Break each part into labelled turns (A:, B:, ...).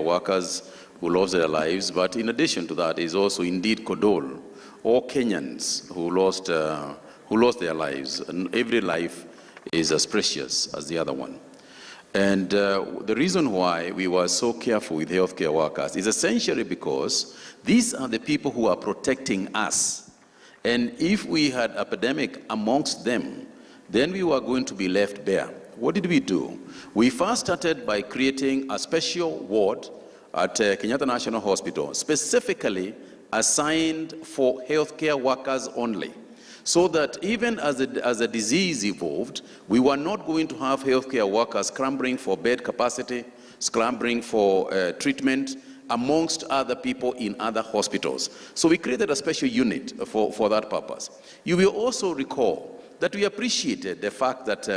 A: workers who lost their lives, but in addition to that is also indeed condole all Kenyans who lost their lives. And every life is as precious as the other one. And the reason why we were so careful with healthcare workers is essentially because these are the people who are protecting us. And if we had an epidemic amongst them, then we were going to be left bare. What did we do? We first started by creating a special ward at Kenyatta National Hospital, specifically assigned for healthcare workers only, so that even as the disease evolved, we were not going to have healthcare workers scrambling for bed capacity, scrambling for treatment amongst other people in other hospitals. So we created a special unit for that purpose. You will also recall that we appreciated the fact that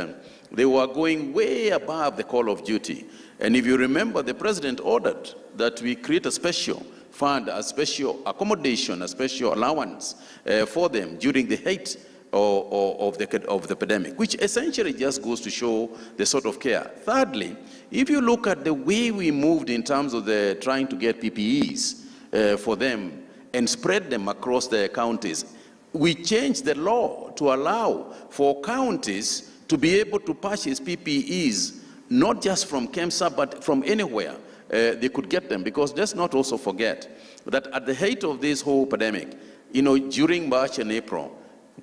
A: they were going way above the call of duty. And if you remember, the president ordered that we create a special fund, a special accommodation, a special allowance for them during the height of the epidemic, which essentially just goes to show the sort of care. Thirdly, if you look at the way we moved in terms of trying to get PPEs for them and spread them across the counties, we changed the law to allow for counties to be able to purchase PPEs, not just from KEMSA, but from anywhere they could get them. Because let's not also forget that at the height of this whole pandemic, during March and April,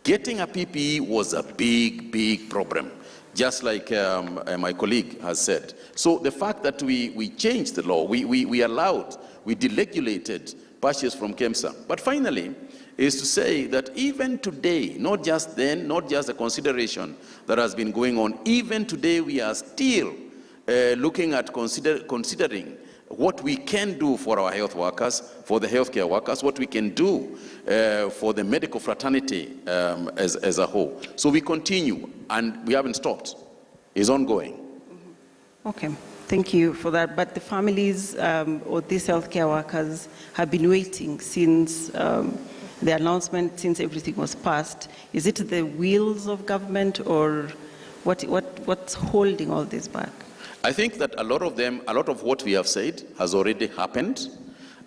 A: getting a PPE was a big, big problem, just like my colleague has said. So the fact that we changed the law, we deregulated purchase from KEMSA. But finally, is to say that even today, not just then, not just the consideration that has been going on, even today we are still looking at considering what we can do for our health workers, for the healthcare workers, what we can do for the medical fraternity as a whole. So we continue, and we haven't stopped. It's ongoing.
B: Mm-hmm. Okay, thank you for that. But the families of these healthcare workers have been waiting since the announcement, since everything was passed. Is it the wheels of government, or what's holding all this back?
A: I think that a lot of what we have said has already happened.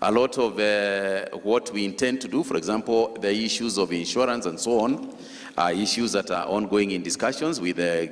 A: A lot of what we intend to do, for example, the issues of insurance and so on, are issues that are ongoing in discussions with the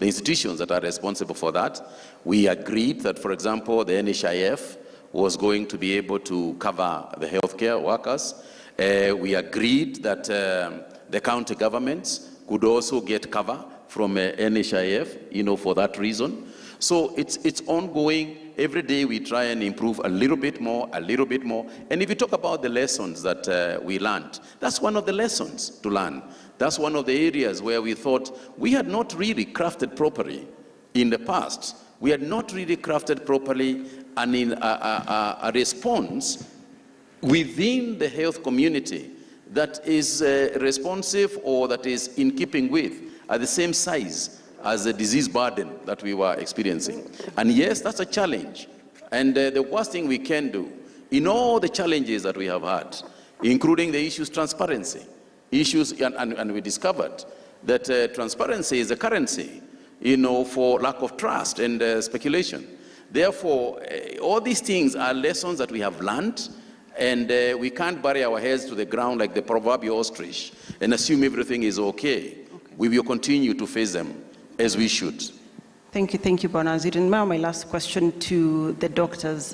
A: institutions that are responsible for that. We agreed that, for example, the NHIF was going to be able to cover the healthcare workers. We agreed that the county governments could also get cover from NHIF, for that reason. So it's ongoing. Every day we try and improve a little bit more, a little bit more. And if you talk about the lessons that we learned, that's one of the lessons to learn. That's one of the areas where we thought we had not really crafted properly in the past. We had not really crafted properly and in a response within the health community that is responsive or that is in keeping with, at the same size as the disease burden that we were experiencing. And yes, that's a challenge. And the worst thing we can do, in all the challenges that we have had, including the issues transparency, and we discovered that transparency is a currency, for lack of trust and speculation. Therefore, all these things are lessons that we have learned, and we can't bury our heads to the ground like the proverbial ostrich and assume everything is okay. We will continue to face them as we should.
B: Thank you, Bwana Waziri. And now my last question to the doctors.